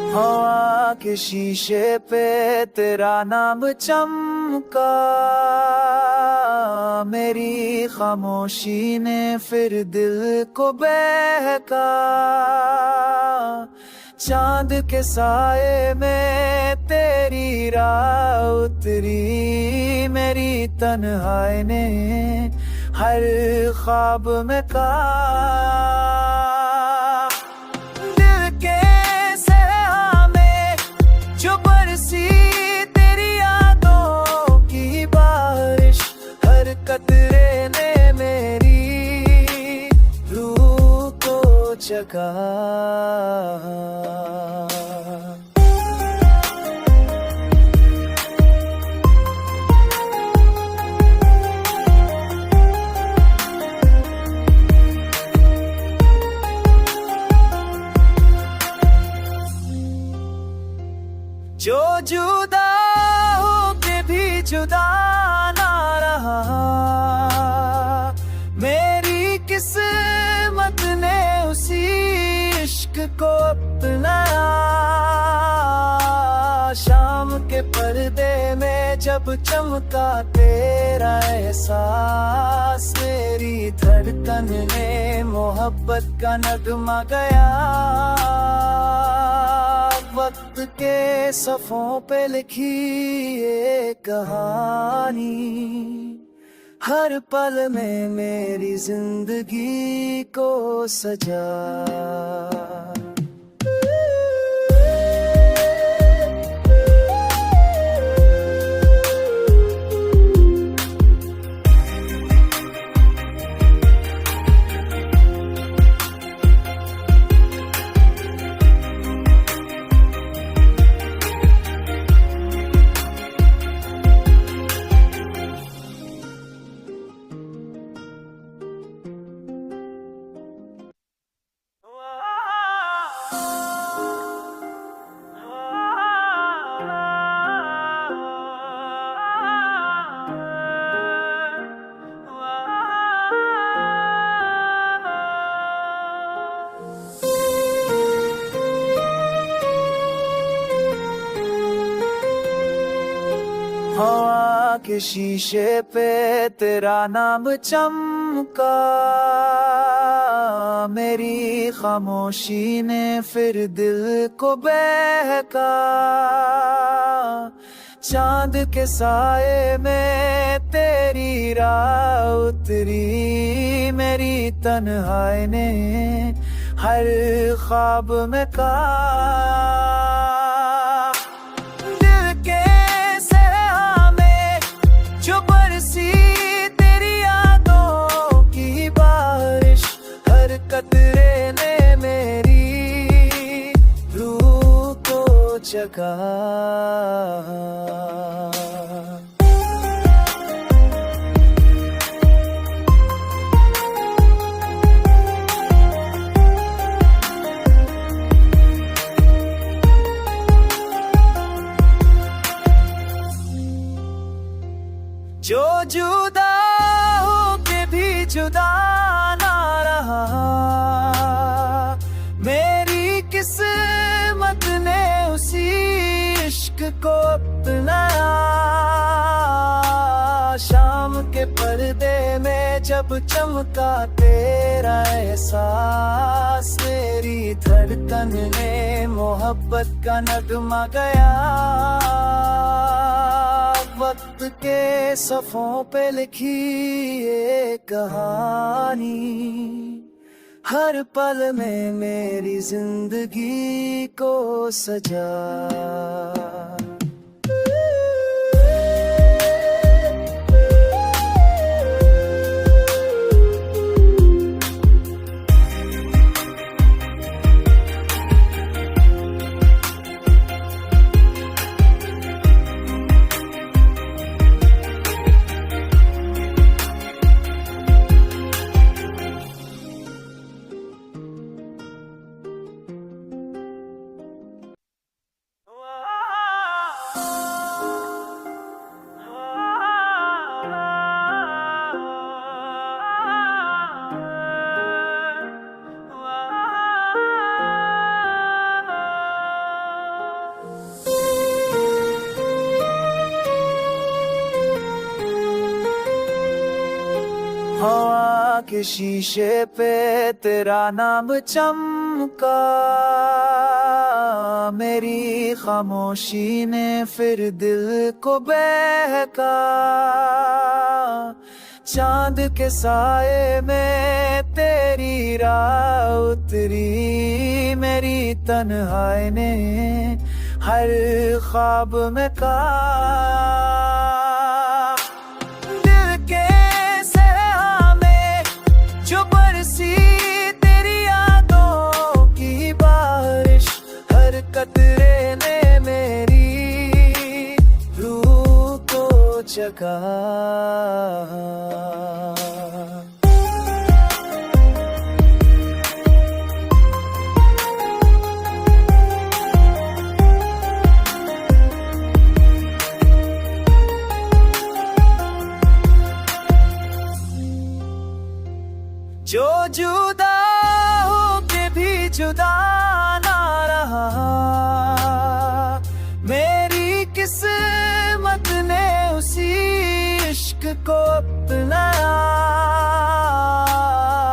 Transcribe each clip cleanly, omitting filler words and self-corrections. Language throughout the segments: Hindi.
हवा के शीशे पे तेरा नाम चमका, मेरी खामोशी ने फिर दिल को बहका। चांद के साए में तेरी राह उतरी, मेरी तन्हाई ने हर ख्वाब में कहा। कतरे ने मेरी रूह को जगा। जो जुदा होके भी जुदा ना रहा, मेरी किस्मत ने उसी इश्क को अपनाया। शाम के पर्दे में जब चमका तेरा एहसास, मेरी धड़कन ने मोहब्बत का नगमा गया। वक्त के सफ़ों पे लिखी ये कहानी, हर पल में मेरी जिंदगी को सजा। हवा के शीशे पे तेरा नाम चमका, मेरी खामोशी ने फिर दिल को बहका। चांद के साए में तेरी राह उतरी, मेरी तन्हाई ने हर ख्वाब में कहा। कतरे ने मेरी रूह को जगा। जो जुदा होके भी जुदा ना रहा, मेरी किस्मत ने उसी इश्क को अपनाया। शाम के पर्दे में जब चमका तेरा एहसास, मेरी धड़कन ने मोहब्बत का नगमा गया। वक्त के सफ़ों पे लिखी ये कहानी, हर पल में मेरी जिंदगी को सजा। हवा के शीशे पे तेरा नाम चमका, मेरी खामोशी ने फिर दिल को बहका। चांद के साए में तेरी राह उतरी, मेरी तन्हाई ने हर ख्वाब में कहा। दिल के सहरा में जो बरसी तेरी यादों की बारिश, हर कतरे ने मेरी रूह को जगा। जो जुदा होके भी जुदा ना रहा, मेरी किस्मत ने उसी इश्क को अपनाया।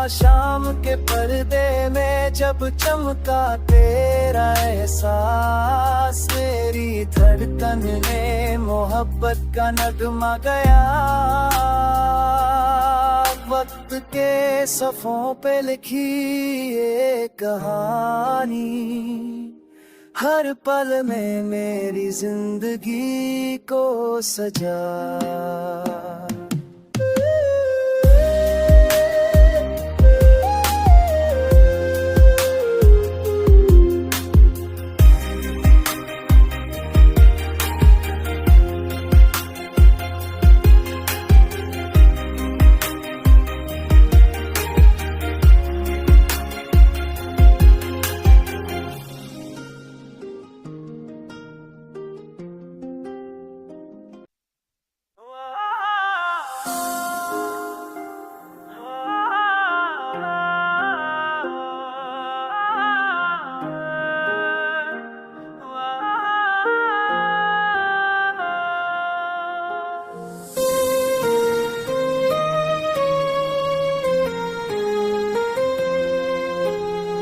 शाम के पर्दे में जब चमका तेरा एहसास, मेरी धड़कन ने मोहब्बत का नगमा गया। वक्त के सफ़ों पे लिखी ये कहानी, हर पल में मेरी जिंदगी को सजा।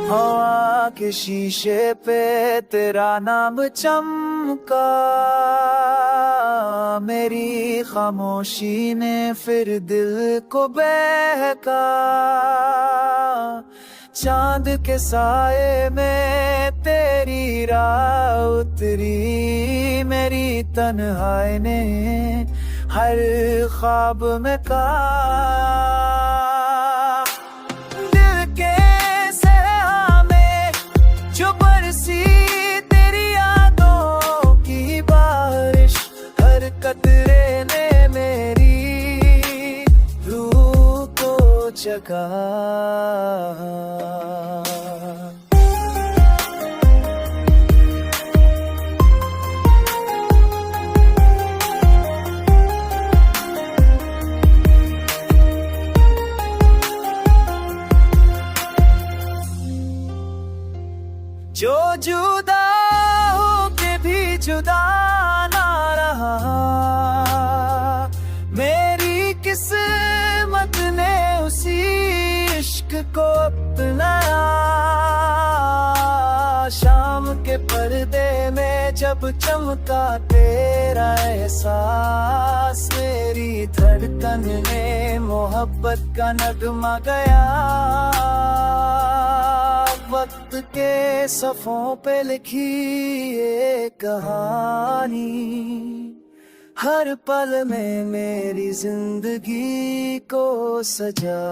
हवा के शीशे पे तेरा नाम चमका, मेरी खामोशी ने फिर दिल को बहका। चांद के साए में तेरी राह उतरी, मेरी तन्हाई ने हर ख्वाब में कहा। दिल के सहरा में जो बरसी तेरी यादों की बारिश, हर कतरे ने मेरी रूह को जगा। जो जुदा होके भी जुदा ना रहा, मेरी किस्मत ने उसी इश्क को अपनाया। शाम के पर्दे में जब चमका तेरा एहसास, मेरी धड़कन ने मोहब्बत का नगमा गया। वक्त के सफ़ों पे लिखी ये कहानी, हर पल में मेरी जिंदगी को सजा।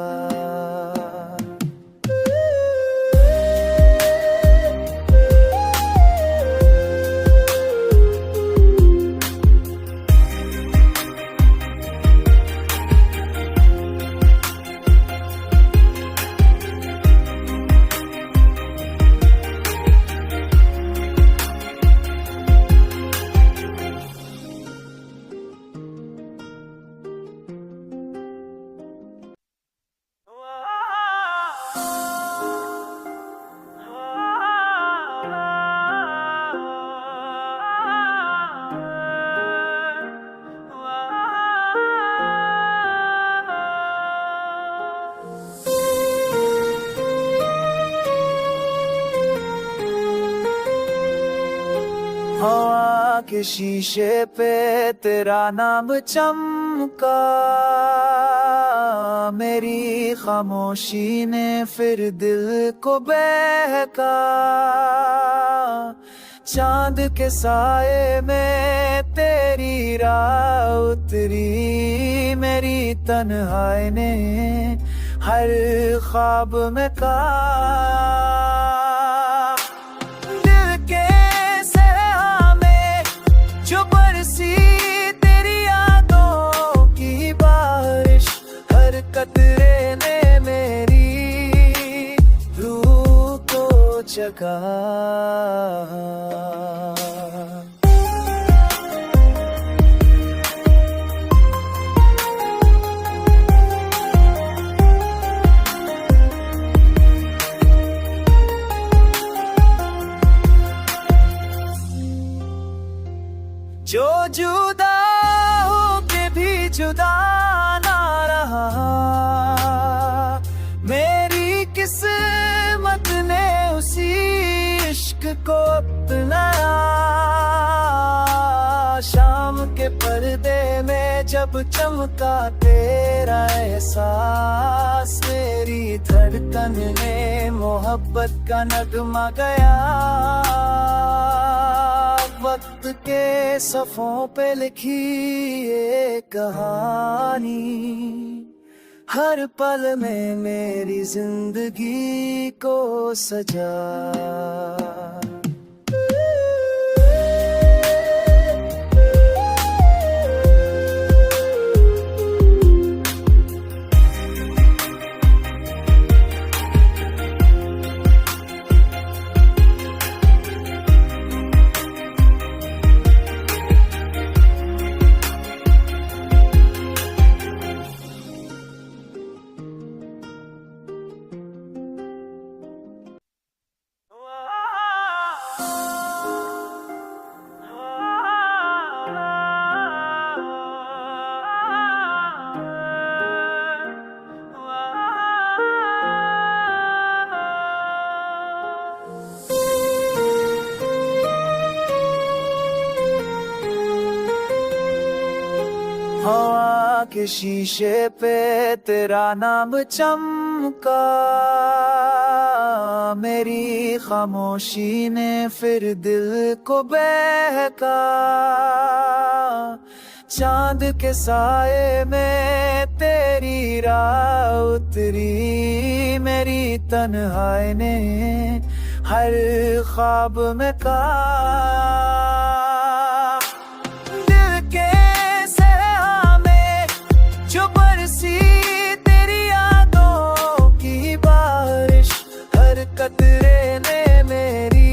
के शीशे पे तेरा नाम चमका, मेरी खामोशी ने फिर दिल को बहका। चांद के साए में तेरी राह उतरी, मेरी तन्हाई ने हर ख्वाब में कहा। दिल के सहरा में जो बरसी तेरी यादों की बारिश, हर कतरे ने मेरी रूह को जगा। जो जुदा होके भी जुदा ना रहा, मेरी किस्मत ने उसी इश्क को अपनाया। शाम के पर्दे में जब चमका तेरा एहसास, मेरी धड़कन में मोहब्बत का नगमा गया। वक्त के सफ़ों पे लिखी ये कहानी, हर पल में मेरी जिंदगी को सजा। हवा के शीशे पे तेरा नाम चमका, मेरी खामोशी ने फिर दिल को बहका। चांद के साए में तेरी राह उतरी, मेरी तन्हाई ने हर ख्वाब में कहा। कतरे ने मेरी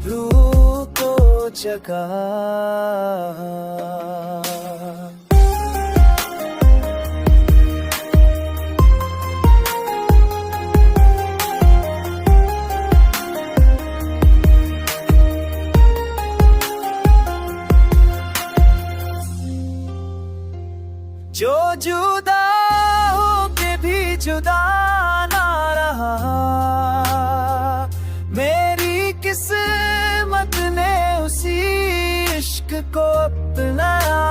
रूह को जगा। जो जुदा होके भी जुदा ना रहा, मेरी किस्मत ने उसी इश्क को अपनाया।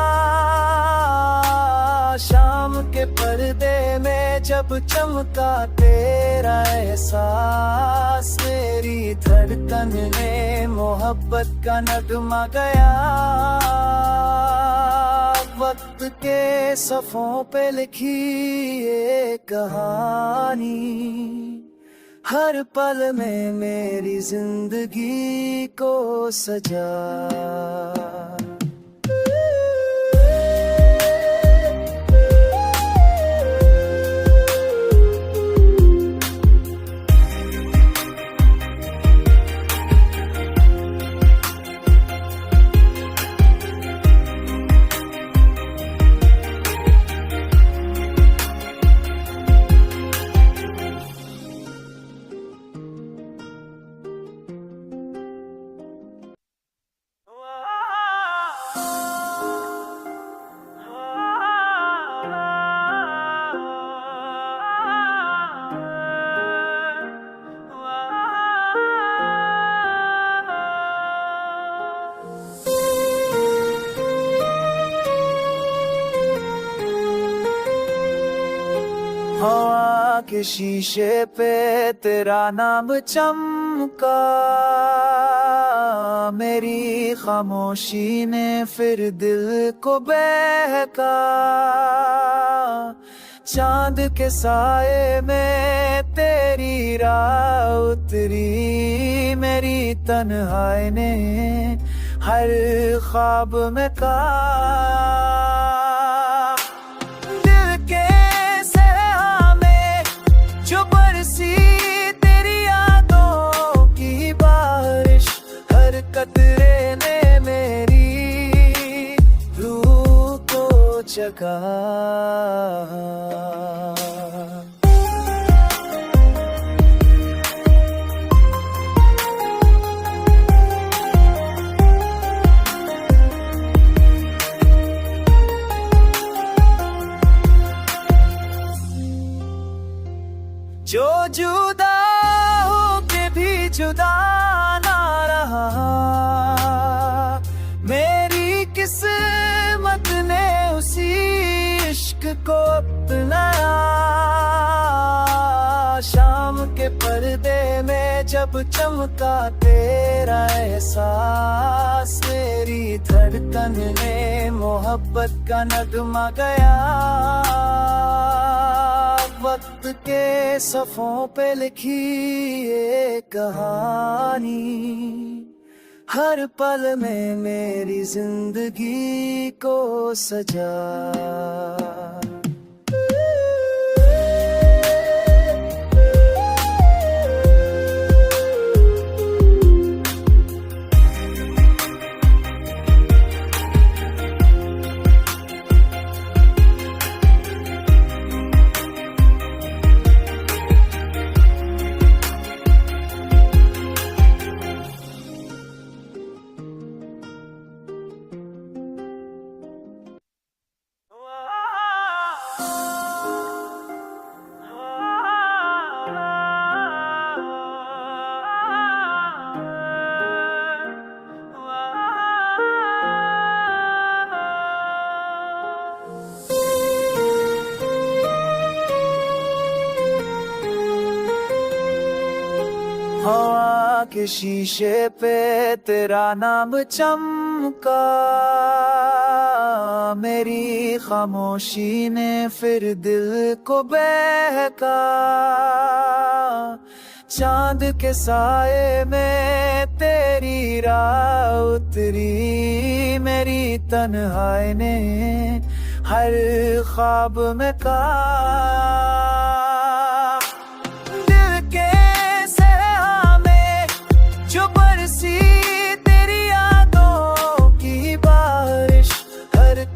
शाम के पर्दे में जब चमका तेरा एहसास, मेरी धड़कन ने मोहब्बत का नगमा गया। वक्त के सफ़ों पे लिखी ये कहानी, हर पल में मेरी जिंदगी को सजा। हवा के शीशे पे तेरा नाम चमका, मेरी खामोशी ने फिर दिल को बहका। चांद के साए में तेरी राह उतरी, मेरी तन्हाई ने हर ख्वाब में कहा। दिल के सहरा में जो बरसी तेरी यादों की बारिश, हर कतरे ने मेरी रूह को जगा। जो जुदा होके भी जुदा ना रहा, मेरी किस्मत ने उसी इश्क को अपनाया। शाम के पर्दे में जब चमका तेरा एहसास, मेरी धड़कन ने मोहब्बत का नगमा गया। वक्त के सफ़ों पे लिखी ये कहानी, हर पल में मेरी जिंदगी को सजा। हवा के शीशे पे तेरा नाम चमका, मेरी खामोशी ने फिर दिल को बहका। चांद के साए में तेरी राह उतरी, मेरी तन्हाई ने हर ख्वाब में कहा।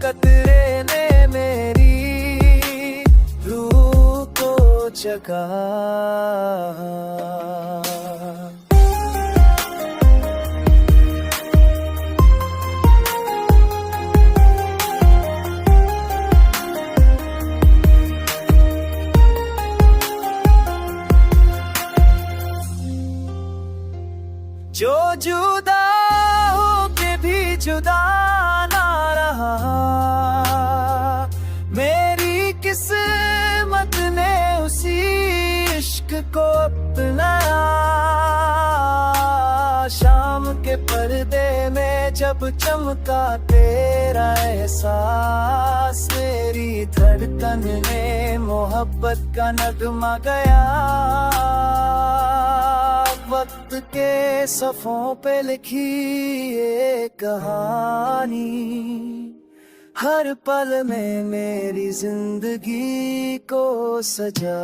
कतरे ने मेरी रूह को जगा। जो जुदा होके भी जुदा ना रहा, मेरी किस्मत ने उसी इश्क को अपनाया। शाम के पर्दे में जब चमका तेरा एहसास, मेरी धड़कन ने मोहब्बत का नगमा गया। वक्त के सफ़ों पे लिखी ये कहानी, हर पल में मेरी जिंदगी को सजा।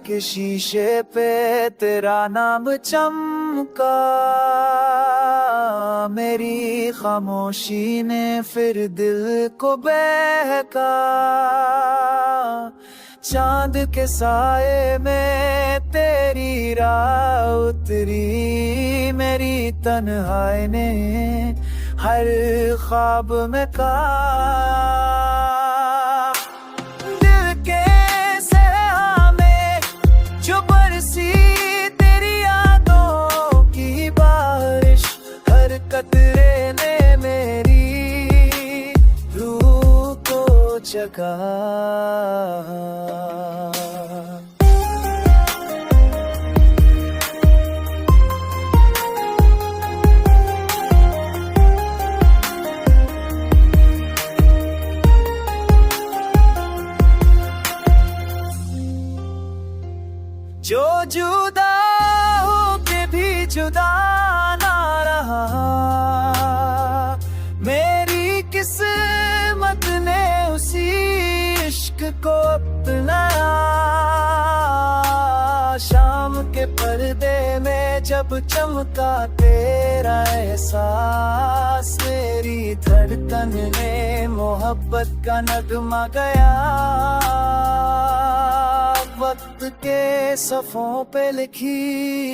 के शीशे पे तेरा नाम चमका, मेरी खामोशी ने फिर दिल को बहका। चांद के साए में तेरी राह उतरी, मेरी तन्हाई ने हर ख्वाब में कहा। दिल के सहरा में जो बरसी तेरी यादों की बारिश, हर कतरे ने मेरी रूह को जगा। जो जुदा होके भी जुदा ना रहा, मेरी किस्मत ने उसी इश्क को अपनाया। शाम के पर्दे में जब चमका तेरा एहसास, मेरी धड़कन ने मोहब्बत का नगमा गया। वक्त के सफ़ों पे लिखी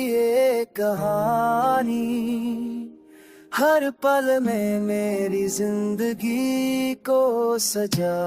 ये कहानी, हर पल में मेरी जिंदगी को सजा।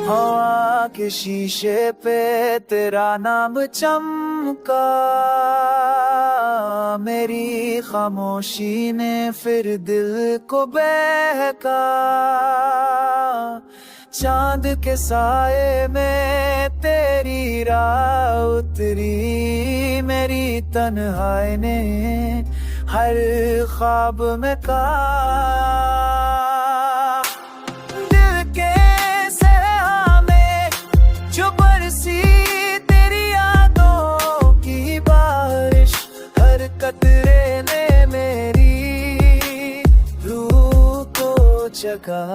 हवा के शीशे पे तेरा नाम चमका, मेरी खामोशी ने फिर दिल को बहका। चांद के साए में तेरी राह उतरी, मेरी तन्हाई ने हर ख्वाब में कहा। कतरे ने मेरी रूह को जगा।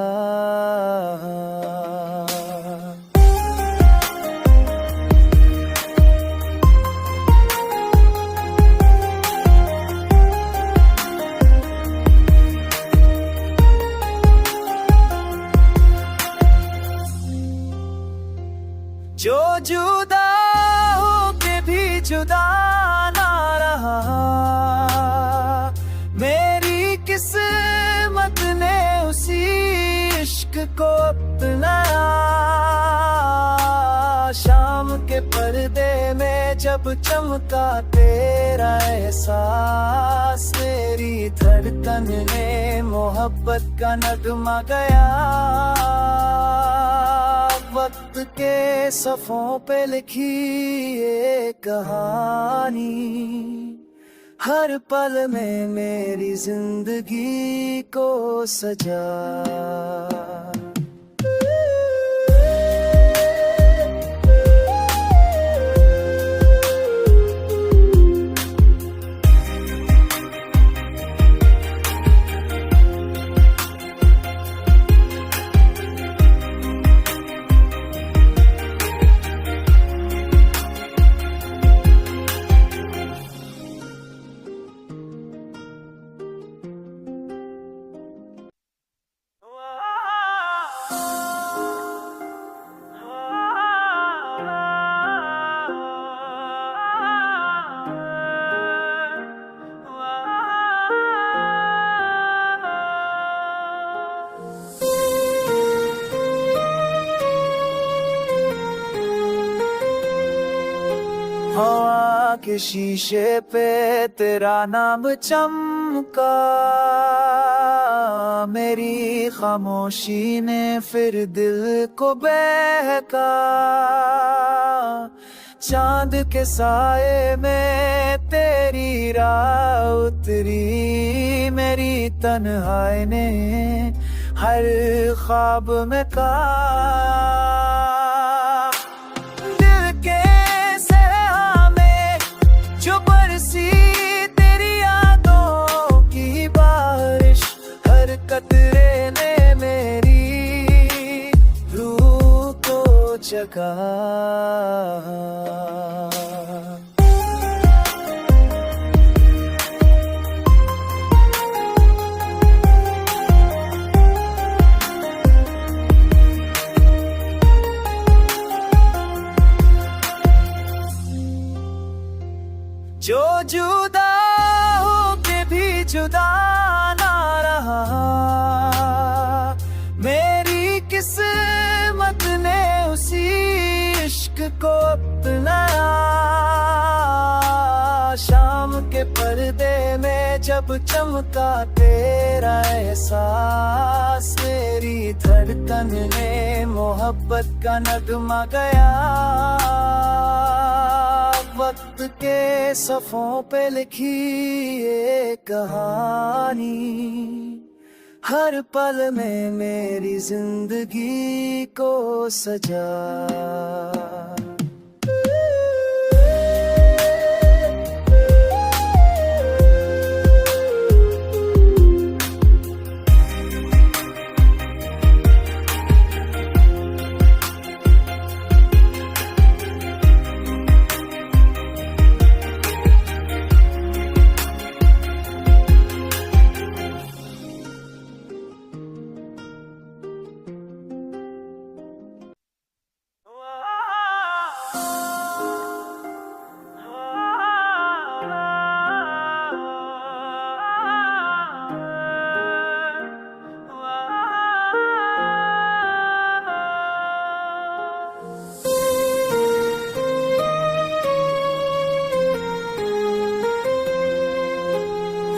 जो जुदा होके भी जुदा ना रहा, मेरी किस्मत ने उसी इश्क को अपनाया। शाम के पर्दे में जब चमका तेरा एहसास, मेरी धड़कन ने मोहब्बत का नगमा गया। वक्त के सफ़ों पे लिखी ये कहानी, हर पल में मेरी जिंदगी को सजा। हवा के शीशे पे तेरा नाम चमका, मेरी खामोशी ने फिर दिल को बहका। चांद के साए में तेरी राह उतरी, मेरी तन्हाई ने हर ख्वाब में कहा। दिल के सहरा में जो बरसी तेरी यादों की बारिश, हर कतरे ने मेरी रूह को जगा। जो जुदा होके भी जुदा ना रहा, मेरी किस्मत ने उसी इश्क को अपनाया। शाम के पर्दे में जब चमका तेरा एहसास, मेरी धड़कन में मोहब्बत का नगमा गया। वक्त के सफ़ों पे लिखी ये कहानी, हर पल में मेरी जिंदगी को सजा।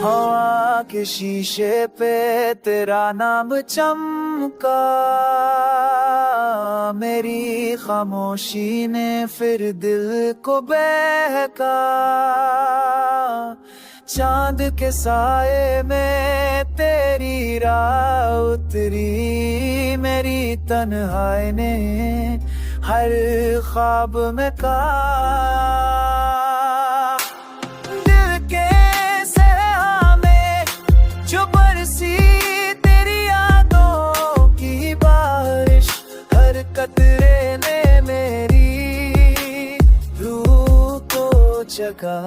हवा के शीशे पे तेरा नाम चमका, मेरी खामोशी ने फिर दिल को बहका। चांद के साए में तेरी राह उतरी, मेरी तन्हाई ने हर ख्वाब में कहा। कतरे ने मेरी रूह को जगा।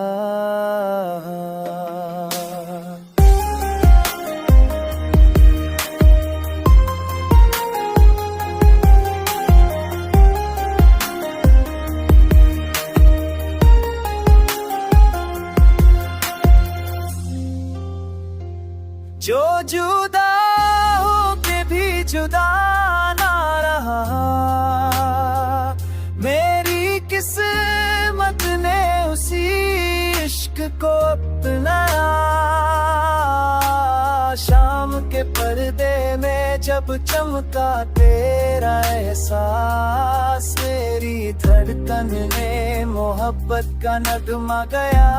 जो जुदा होके भी जुदा ना रहा, मेरी किस्मत ने उसी इश्क को अपनाया। शाम के पर्दे में जब चमका तेरा एहसास, मेरी धड़कन में मोहब्बत का नगमा गया।